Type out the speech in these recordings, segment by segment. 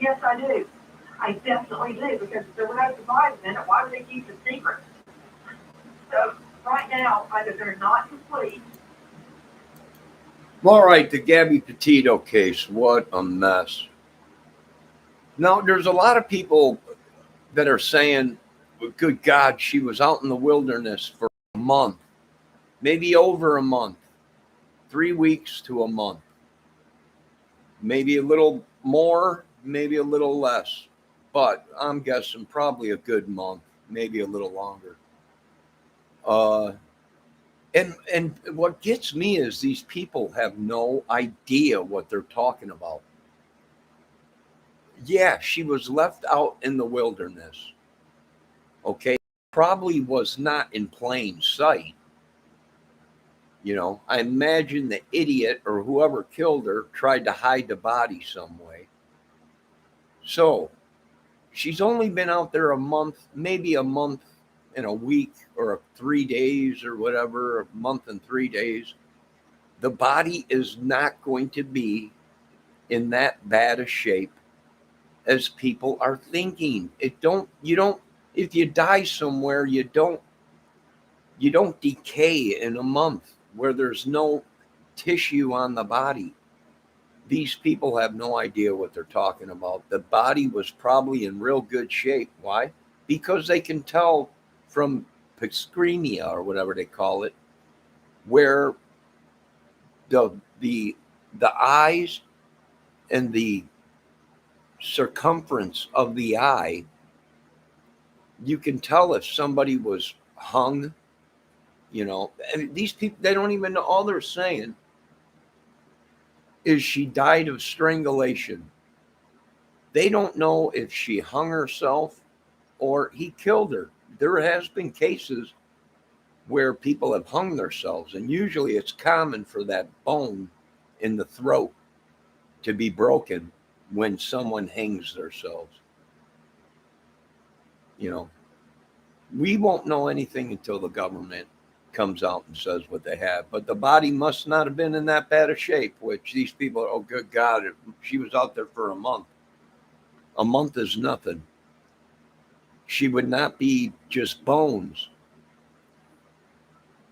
Yes, I do. I definitely do because if there were no survivors in it, why would they keep the secret? So right now, either they're not complete. All right, the Gabby Petito case. What a mess. Now, there's a lot of people that are saying, well, good God, she was out in the wilderness for a month, maybe over a month, 3 weeks to a month, maybe a little more, maybe a little less. But I'm guessing probably a good month, maybe a little longer. Uh, and what gets me is these people have no idea what they're talking about. Yeah, she was left out in the wilderness. Okay, probably was not in plain sight. I imagine the idiot or whoever killed her tried to hide the body some way. So she's only been out there a month, maybe a month and a week or 3 days or whatever, a month and 3 days. The body is not going to be in that bad a shape as people are thinking. You don't, if you die somewhere, you don't decay in a month where there's no tissue on the body. These people have no idea what they're talking about. The body was probably in real good shape. Why? Because they can tell from pixemia or whatever they call it, where the the the eyes and the circumference of the eye, you can tell if somebody was hung. And these people, they don't even know. All they're saying is she died of strangulation. They don't know if she hung herself or he killed her. There has been cases where people have hung themselves, and usually it's common for that bone in the throat to be broken when someone hangs themselves. You know, we won't know anything until the government comes out and says what they have. But the body must not have been in that bad a shape, which these people, oh, good God, she was out there for a month. A month is nothing. She would not be just bones.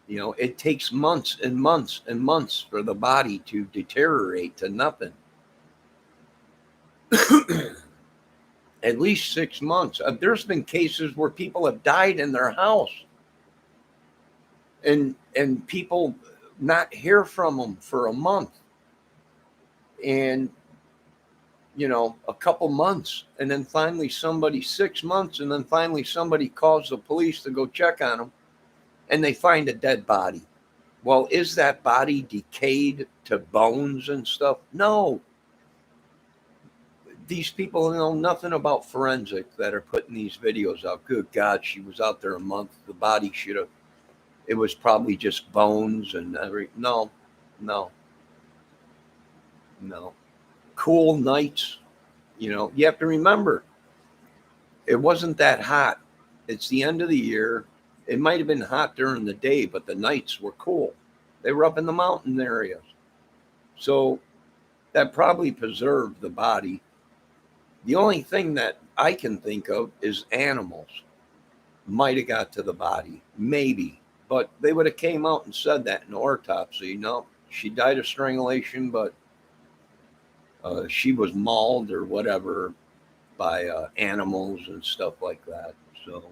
It takes months and months and months for the body to deteriorate to nothing. At least 6 months. There's been cases where people have died in their house, and people not hear from them for a month, and a couple months, and then finally 6 months, and then finally somebody calls the police to go check on them, and they find a dead body. Well, is that body decayed to bones and stuff? No. These people know nothing about forensics that are putting these videos out. Good God, she was out there a month. The body should have, it was probably just bones and everything. No. Cool nights. You have to remember, it wasn't that hot. It's the end of the year. It might have been hot during the day, but the nights were cool. They were up in the mountain areas. So that probably preserved the body. The only thing that I can think of is animals might have got to the body, maybe, but they would have came out and said that in autopsy. No, she died of strangulation, but she was mauled or whatever by animals and stuff like that. So,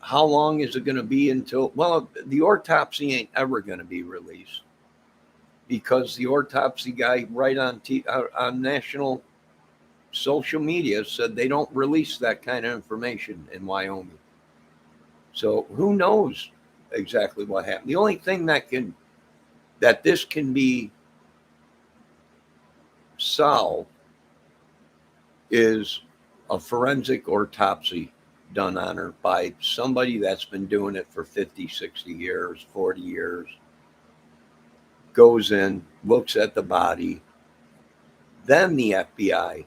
how long is it going to be until? Well, the autopsy ain't ever going to be released, because the autopsy guy right on national social media said they don't release that kind of information in Wyoming. So who knows exactly what happened? The only thing that this can be solved is a forensic autopsy done on her by somebody that's been doing it for 50, 60 years, 40 years. Goes in, looks at the body, then the FBI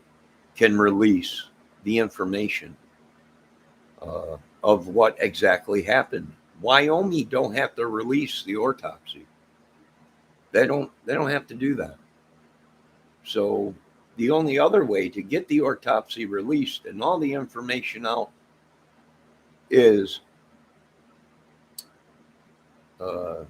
can release the information of what exactly happened. Wyoming don't have to release the autopsy. They don't have to do that. So the only other way to get the autopsy released and all the information out is uh,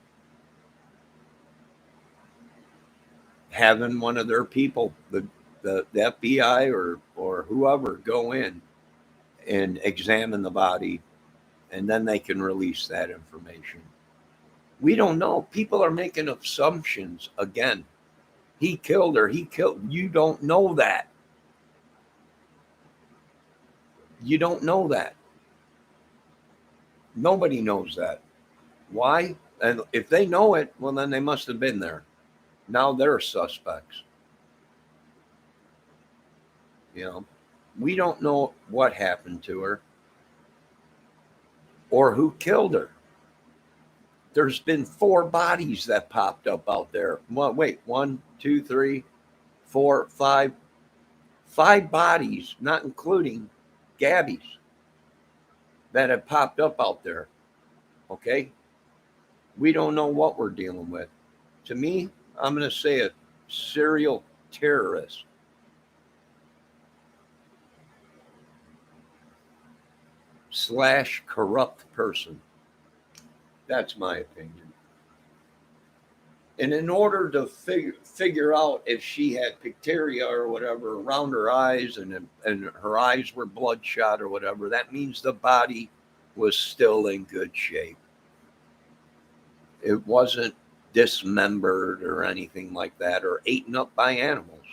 having one of their people, the FBI or whoever, go in and examine the body, and then they can release that information. We don't know. People are making assumptions again. He killed her. He killed. You don't know that. You don't know that. Nobody knows that. Why? And if they know it, well, then they must have been there. Now they're suspects. You know, we don't know what happened to her or who killed her. There's been 4 bodies that popped up out there. Well, wait, 1, 2, 3, 4, 5. 5 bodies, not including Gabby's, that have popped up out there. Okay? We don't know what we're dealing with. To me, I'm going to say a serial terrorist. / corrupt person. That's my opinion. And in order to figure out if she had bacteria or whatever around her eyes and her eyes were bloodshot or whatever, that means the body was still in good shape. It wasn't dismembered or anything like that or eaten up by animals.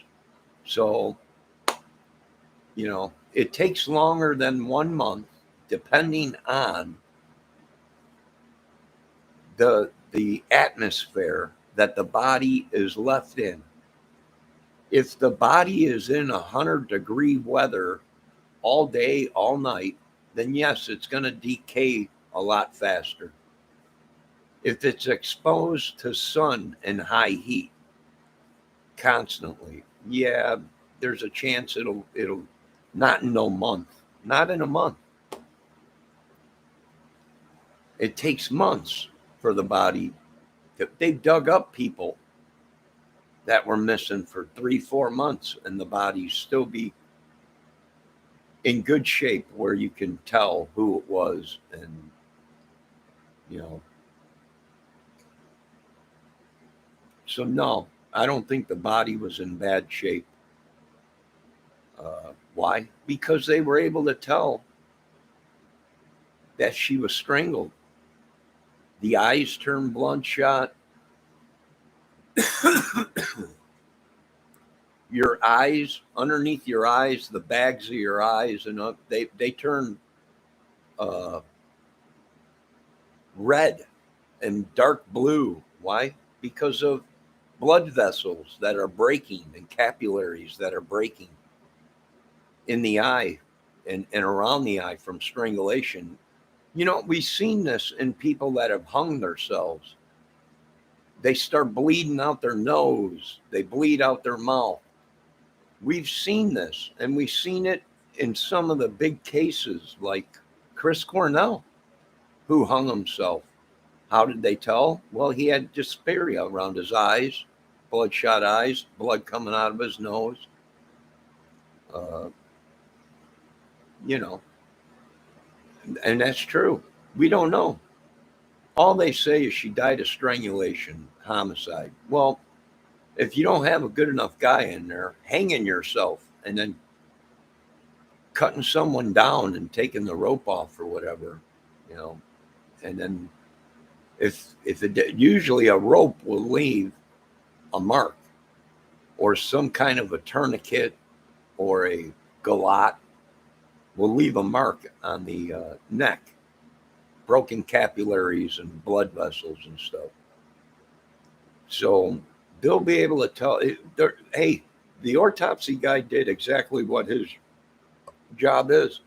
So, it takes longer than 1 month, depending on the atmosphere that the body is left in. If the body is in 100-degree weather all day, all night, then yes, it's going to decay a lot faster. If it's exposed to sun and high heat constantly, yeah, there's a chance it'll not in no month, not in a month. It takes months for the body. They've dug up people that were missing for 3-4 months, and the bodies still be in good shape where you can tell who it was. And so no, I don't think the body was in bad shape. Why? Because they were able to tell that she was strangled. The eyes turned bloodshot. Your eyes, underneath your eyes, the bags of your eyes, and they turn red and dark blue. Why? Because of blood vessels that are breaking and capillaries that are breaking in the eye and around the eye from strangulation. We've seen this in people that have hung themselves. They start bleeding out their nose. They bleed out their mouth. We've seen this, and we've seen it in some of the big cases like Chris Cornell, who hung himself. How did they tell? Well, he had dysphagia around his eyes, bloodshot eyes, blood coming out of his nose. And that's true. We don't know. All they say is she died of strangulation, homicide. Well, if you don't have a good enough guy in there, hanging yourself and then cutting someone down and taking the rope off or whatever, and then if it usually a rope will leave a mark or some kind of a tourniquet or a galat will leave a mark on the neck, broken capillaries and blood vessels and stuff. So they'll be able to tell. Hey, the autopsy guy did exactly what his job is.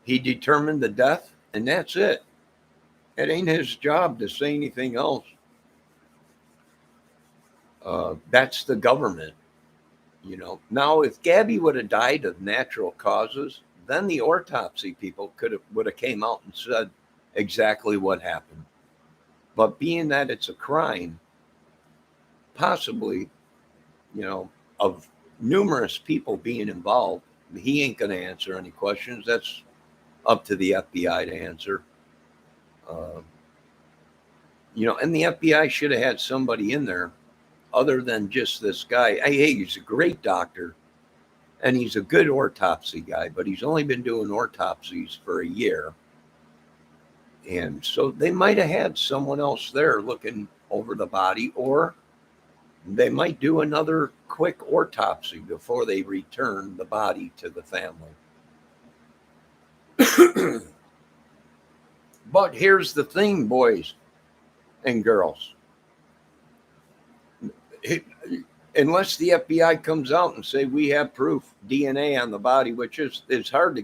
He determined the death, and that's it. It ain't his job to say anything else. That's the government. Now, if Gabby would have died of natural causes, then the autopsy people would have came out and said exactly what happened. But being that it's a crime, possibly of numerous people being involved. He ain't going to answer any questions. That's up to the FBI to answer. Uh, and the FBI should have had somebody in there other than just this guy. Hey, he's a great doctor and he's a good autopsy guy, but he's only been doing autopsies for a year. And so they might have had someone else there looking over the body, or they might do another quick autopsy before they return the body to the family. But here's the thing, boys and girls. Unless the FBI comes out and say we have proof, DNA on the body, which is hard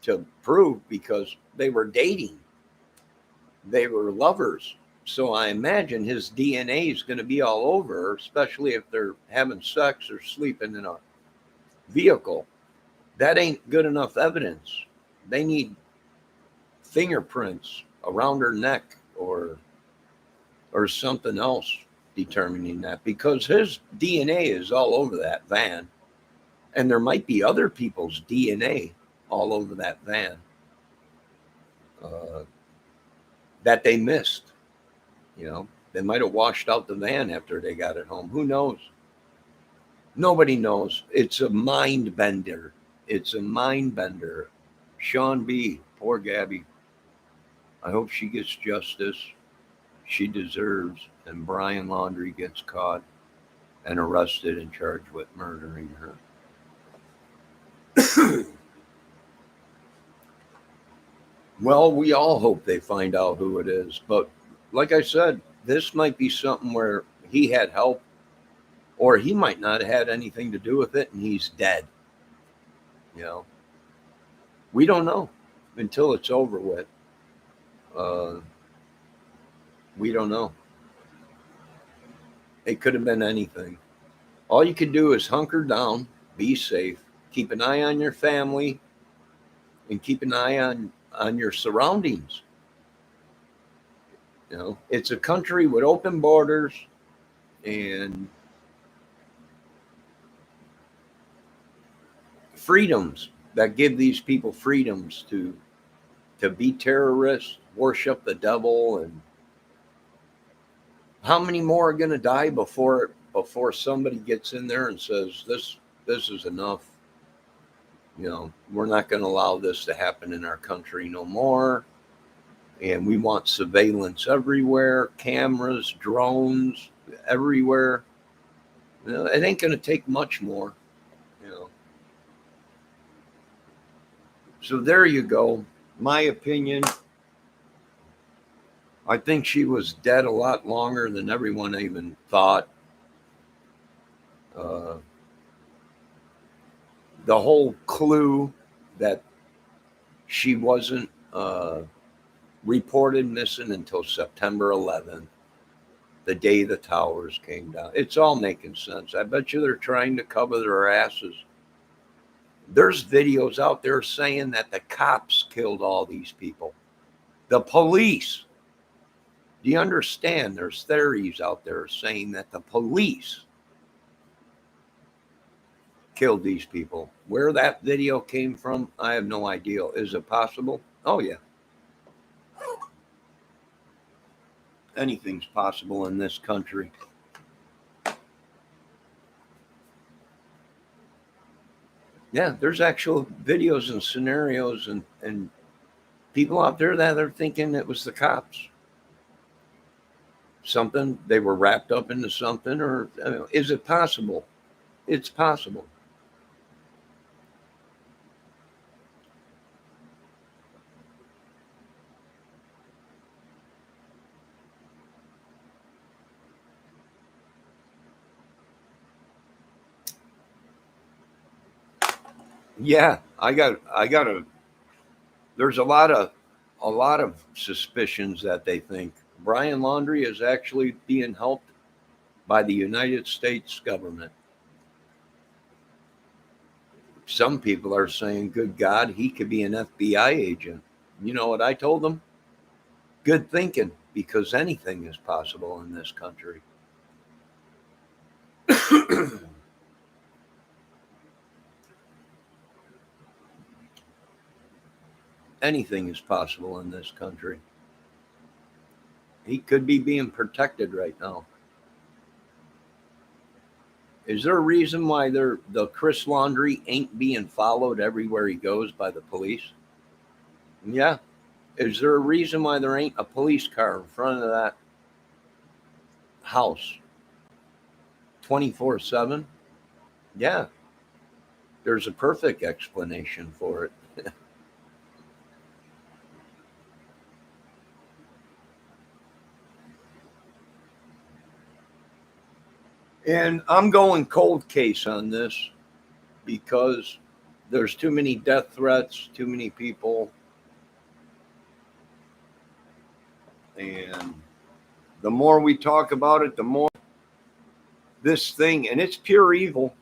to prove because they were dating. They were lovers. So I imagine his DNA is going to be all over her, especially if they're having sex or sleeping in a vehicle. That ain't good enough evidence. They need fingerprints around her neck or something else determining that, because his DNA is all over that van, and there might be other people's DNA all over that van that they missed. They might have washed out the van after they got it home. Who knows? Nobody knows. It's a mind bender. It's a mind bender. Sean B., poor Gabby. I hope she gets justice she deserves, and Brian Laundrie gets caught and arrested and charged with murdering her. Well, we all hope they find out who it is. But like I said, this might be something where he had help, or he might not have had anything to do with it and he's dead. We don't know until it's over with. We don't know. It could have been anything. All you can do is hunker down, be safe, keep an eye on your family, and keep an eye on your surroundings. It's a country with open borders and freedoms that give these people freedoms to be terrorists, worship the devil. And how many more are going to die before somebody gets in there and says this is enough? We're not going to allow this to happen in our country no more. And we want surveillance everywhere, cameras, drones everywhere. It ain't going to take much more. So there you go. My opinion. I think she was dead a lot longer than everyone even thought. The whole clue that she wasn't reported missing until September 11th, the day the towers came down. It's all making sense. I bet you they're trying to cover their asses. There's videos out there saying that the cops killed all these people. The police. Do you understand? There's theories out there saying that the police killed these people. Where that video came from, I have no idea. Is it possible? Oh, yeah. Anything's possible in this country. Yeah, there's actual videos and scenarios and people out there that are thinking it was the cops. Something, they were wrapped up into something, or is it possible? It's possible. Yeah, there's a lot of suspicions that they think Brian Laundrie is actually being helped by the United States government. Some people are saying, good God, he could be an FBI agent. You know what I told them? Good thinking, because anything is possible in this country. Anything is possible in this country. He could be being protected right now. Is there a reason why the Chris Laundrie ain't being followed everywhere he goes by the police? Yeah. Is there a reason why there ain't a police car in front of that house 24/7? Yeah. There's a perfect explanation for it. And I'm going cold case on this because there's too many death threats, too many people. And the more we talk about it, the more this thing, and it's pure evil.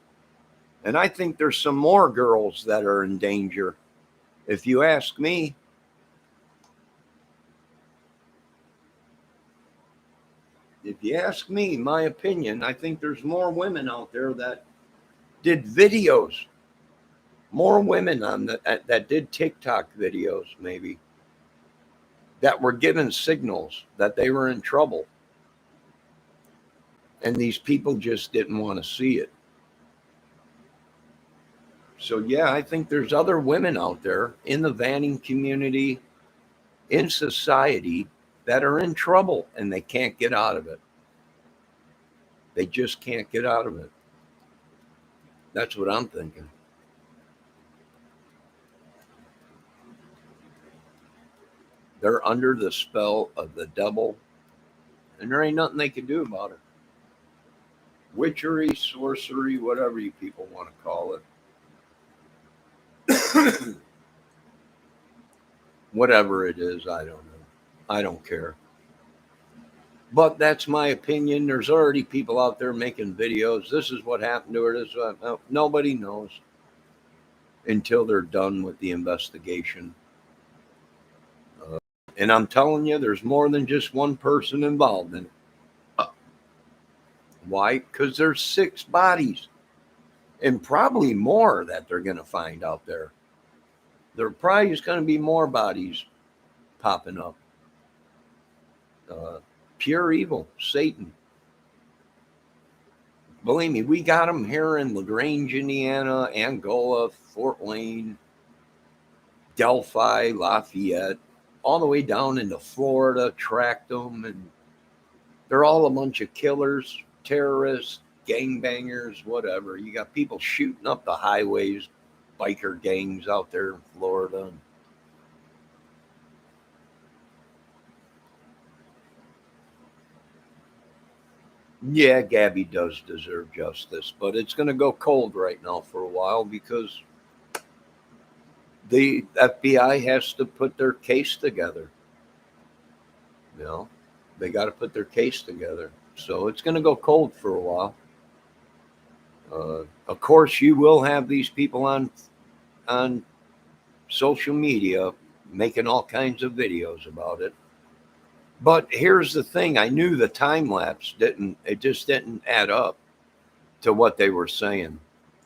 And I think there's some more girls that are in danger. If you ask me, my opinion, I think there's more women out there that did videos, more women on that did TikTok videos, maybe, that were given signals that they were in trouble. And these people just didn't want to see it. So, yeah, I think there's other women out there in the vanning community, in society, that are in trouble and they can't get out of it. They just can't get out of it. That's what I'm thinking. They're under the spell of the devil, and there ain't nothing they can do about it. Witchery, sorcery, whatever you people want to call it. Whatever it is, I don't know. I don't care. But that's my opinion. There's already people out there making videos. This is what happened to her. This nobody knows until they're done with the investigation. And I'm telling you, there's more than just one person involved in it. Why? Because there's 6 bodies and probably more that they're going to find out there. There probably is going to be more bodies popping up. Pure evil, Satan. Believe me, we got them here in LaGrange, Indiana, Angola, Fort Wayne, Delphi, Lafayette, all the way down into Florida, tracked them, and they're all a bunch of killers, terrorists, gangbangers, whatever. You got people shooting up the highways, biker gangs out there in Florida. Yeah, Gabby does deserve justice, but it's going to go cold right now for a while because the FBI has to put their case together. You know, they got to put their case together. So it's going to go cold for a while. Of course, you will have these people on social media making all kinds of videos about it. But here's the thing: I knew the time lapse just didn't add up to what they were saying.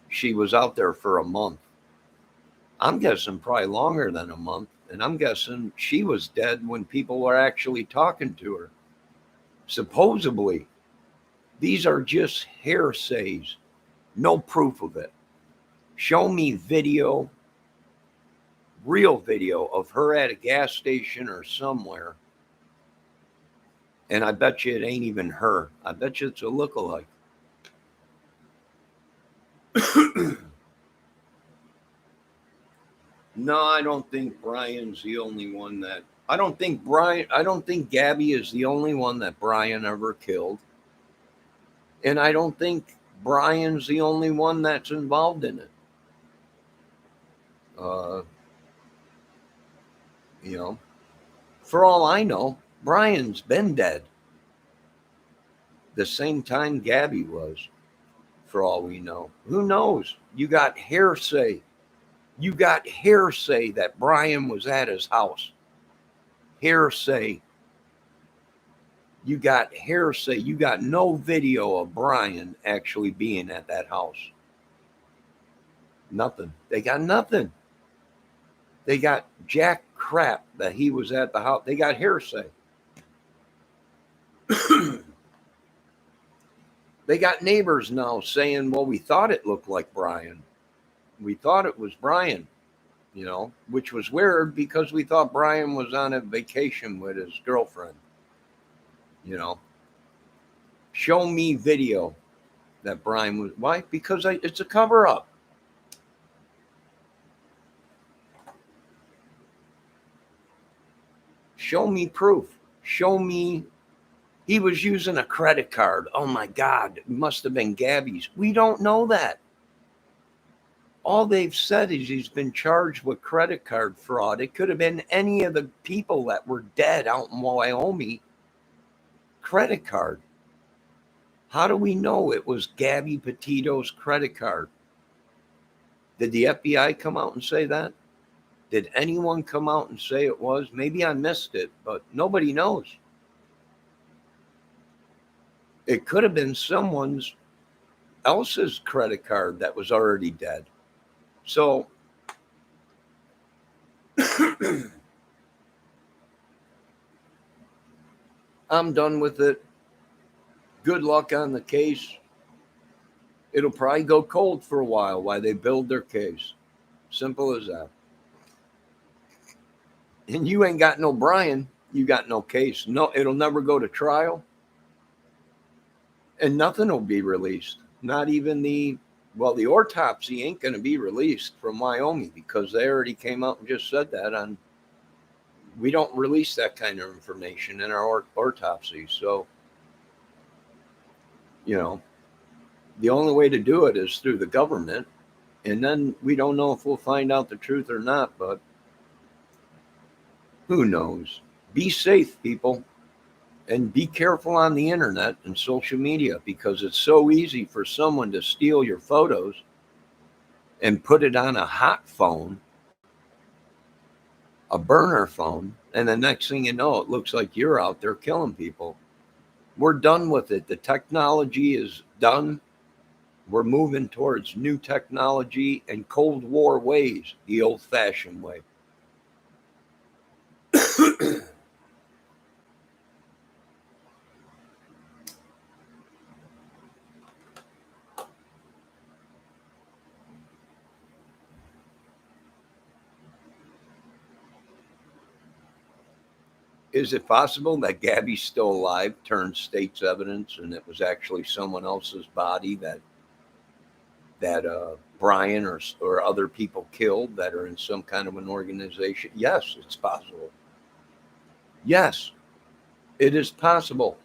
She was out there for a month. I'm guessing probably longer than a month, and I'm guessing she was dead when people were actually talking to her. Supposedly, these are just hearsays, no proof of it. Show me video, real video of her at a gas station or somewhere, and I bet you it ain't even her. I bet you it's a lookalike. No, I don't think Brian's the only one that. I don't think Gabby is the only one that Brian ever killed. And I don't think Brian's the only one that's involved in it. For all I know, Brian's been dead the same time Gabby was, for all we know. Who knows? You got hearsay. You got hearsay that Brian was at his house. Hearsay. You got hearsay. You got no video of Brian actually being at that house. Nothing. They got nothing. They got jacked crap that he was at the house. They got hearsay. They got neighbors now saying, well, we thought it looked like Brian. We thought it was Brian, which was weird because we thought Brian was on a vacation with his girlfriend. Show me video that Brian was. Why? Because it's a cover up. Show me proof. Show me he was using a credit card. Oh my God, it must have been Gabby's. We don't know that. All they've said is he's been charged with credit card fraud. It could have been any of the people that were dead out in Wyoming. Credit card. How do we know it was Gabby Petito's credit card? Did the FBI come out and say that? Did anyone come out and say it was? Maybe I missed it, but nobody knows. It could have been someone's else's credit card that was already dead. So I'm done with it. Good luck on the case. It'll probably go cold for a while they build their case. Simple as that. And you ain't got no Brian. You got no case. No, it'll never go to trial. And nothing will be released. Not even the autopsy ain't going to be released from Wyoming because they already came out and just said that we don't release that kind of information in our autopsy. So, the only way to do it is through the government. And then we don't know if we'll find out the truth or not, but who knows? Be safe, people. And be careful on the internet and social media because it's so easy for someone to steal your photos and put it on a hot phone, a burner phone, and the next thing you know, it looks like you're out there killing people. We're done with it. The technology is done. We're moving towards new technology and Cold War ways, the old-fashioned way. Is it possible that Gabby's still alive, turned state's evidence, and it was actually someone else's body that Brian or other people killed that are in some kind of an organization? Yes, it's possible. Yes, it is possible.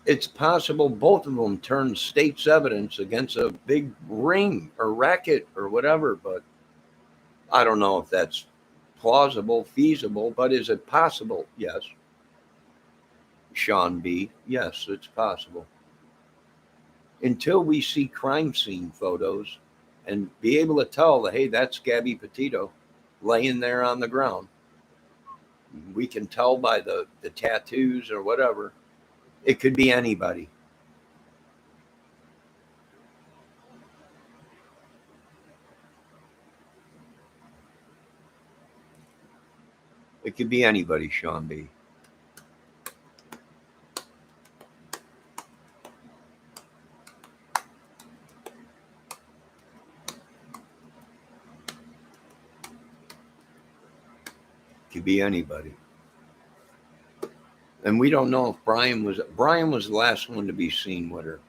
It's possible both of them turned state's evidence against a big ring or racket or whatever, but I don't know if that's plausible, feasible, but is it possible? Yes. Sean B. Yes, it's possible. Until we see crime scene photos and be able to tell that, hey, that's Gabby Petito laying there on the ground. We can tell by the tattoos or whatever. It could be anybody. It could be anybody, Sean B. Could be anybody. And we don't know if Brian was the last one to be seen with her.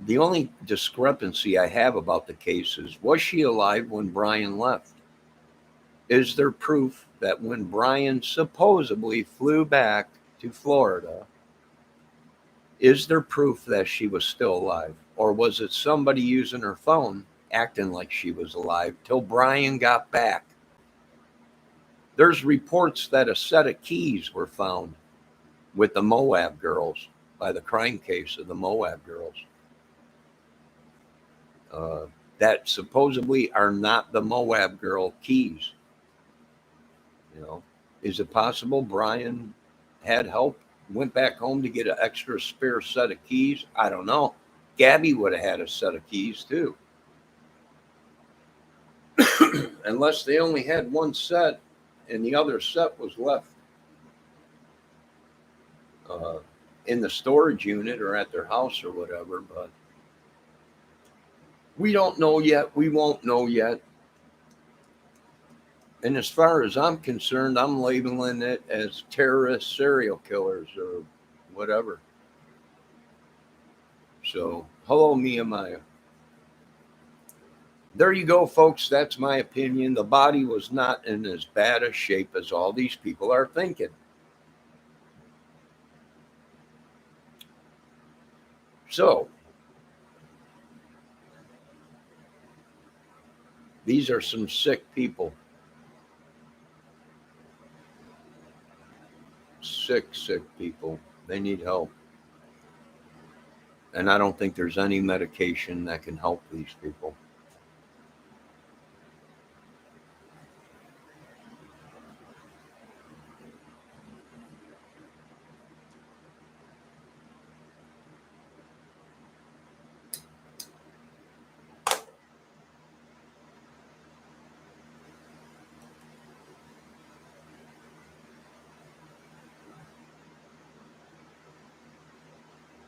The only discrepancy I have about the case is, was she alive when Brian left? Is there proof that when Brian supposedly flew back to Florida, is there proof that she was still alive? Or was it somebody using her phone acting like she was alive till Brian got back? There's reports that a set of keys were found with the Moab girls by the crime case of the Moab girls. That supposedly are not the Moab girl keys. Is it possible Brian had help, went back home to get an extra spare set of keys? I don't know. Gabby would have had a set of keys too. unless they only had one set and the other set was left uh, in the storage unit or at their house or whatever. But we don't know yet. We won't know yet. And as far as I'm concerned, I'm labeling it as terrorist serial killers or whatever. So, hello, Mia. There you go, folks. That's my opinion. The body was not in as bad a shape as all these people are thinking. So, these are some sick people. Sick people. They need help. And I don't think there's any medication that can help these people.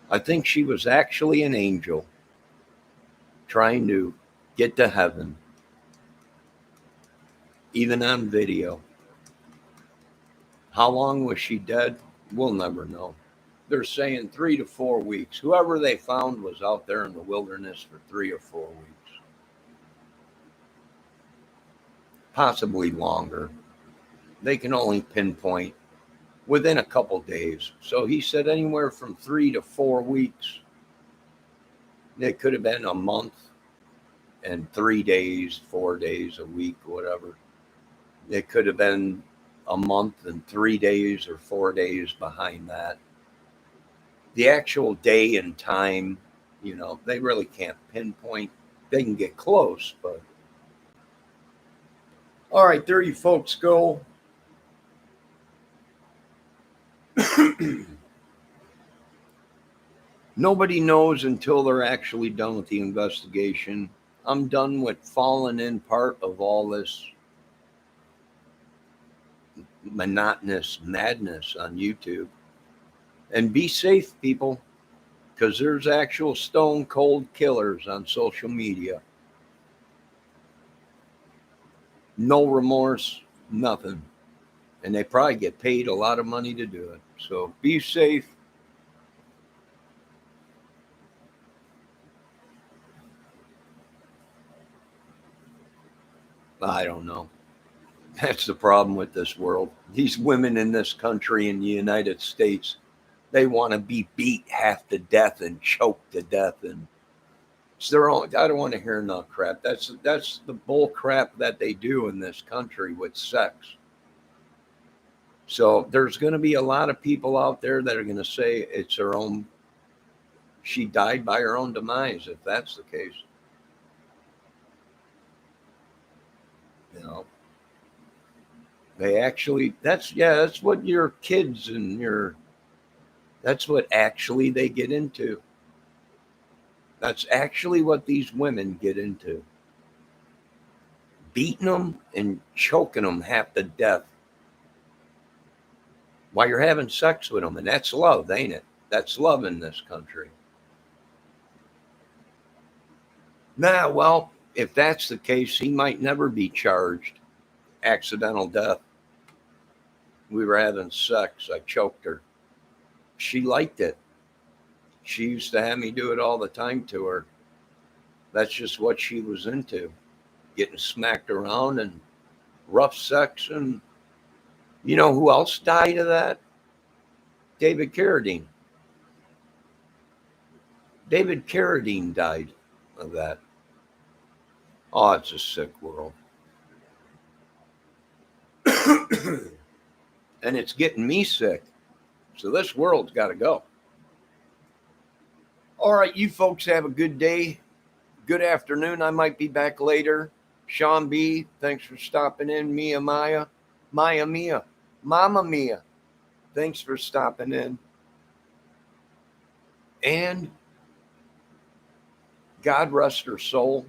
I think she was actually an angel trying to get to heaven, even on video. How long was she dead? We'll never know. They're saying 3 to 4 weeks. Whoever they found was out there in the wilderness for 3 or 4 weeks, possibly longer. They can only pinpoint within a couple days. So he said anywhere from 3 to 4 weeks. It could have been a month and 3 days, 4 days, a week, whatever. It could have been a month and 3 days or 4 days behind that. The actual day and time, they really can't pinpoint. They can get close, but all right, there you folks go. Nobody knows until they're actually done with the investigation. I'm done with falling in part of all this monotonous madness on YouTube. And be safe, people, because there's actual stone cold killers on social media. No remorse, nothing. And they probably get paid a lot of money to do it. So be safe. I don't know. That's the problem with this world. These women in this country, in the United States, they want to be beat half to death and choked to death, and it's their own. I don't want to hear no crap. That's the bull crap that they do in this country with sex. So there's going to be a lot of people out there that are going to say it's her own. She died by her own demise, if that's the case. They actually. That's what your kids and that's what actually they get into. That's actually what these women get into. Beating them and choking them half to death while you're having sex with them. And that's love, ain't it? That's love in this country. Nah, well, if that's the case, he might never be charged. Accidental death. We were having sex. I choked her. She liked it. She used to have me do it all the time to her. That's just what she was into. Getting smacked around and rough sex. And you know who else died of that? David Carradine. David Carradine died of that. Oh, it's a sick world. And it's getting me sick. So this world's got to go. All right, you folks have a good day. Good afternoon. I might be back later. Sean B., thanks for stopping in. Mia, Mama Mia, thanks for stopping in. And God rest her soul.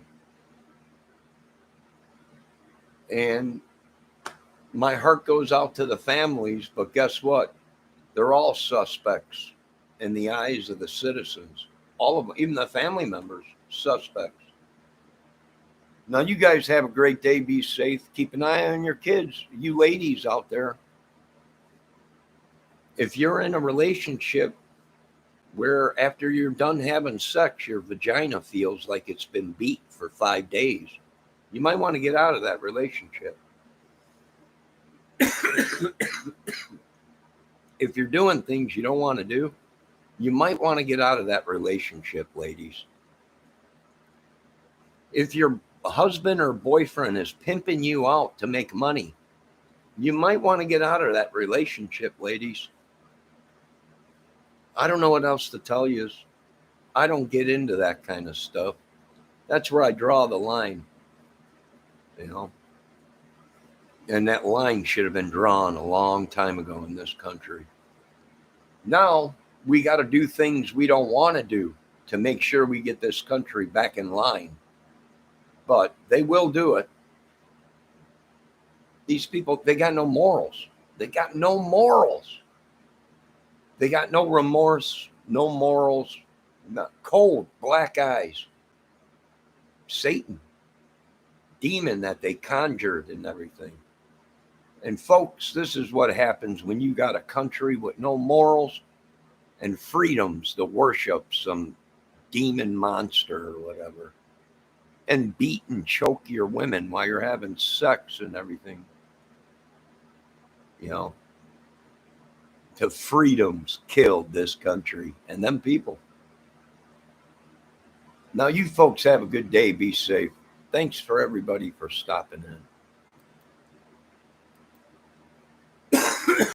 And my heart goes out to the families, but guess what? They're all suspects in the eyes of the citizens. All of them, even the family members, suspects. Now, you guys have a great day. Be safe. Keep an eye on your kids. You ladies out there, if you're in a relationship where after you're done having sex, your vagina feels like it's been beat for 5 days, you might want to get out of that relationship. If you're doing things you don't want to do, you might want to get out of that relationship, ladies. If your husband or boyfriend is pimping you out to make money, you might want to get out of that relationship, ladies. I don't know what else to tell you. I don't get into that kind of stuff. That's where I draw the line, you know. And that line should have been drawn a long time ago in this country. Now we got to do things we don't want to do to make sure we get this country back in line. But they will do it. These people, they got no morals. They got no morals. They got no remorse, no morals, not cold, black eyes. Satan, demon that they conjured and everything. And folks, this is what happens when you got a country with no morals and freedoms to worship some demon monster or whatever, and beat and choke your women while you're having sex and everything. You know, the freedoms killed this country and them people. Now, you folks have a good day. Be safe. Thanks for everybody for stopping in.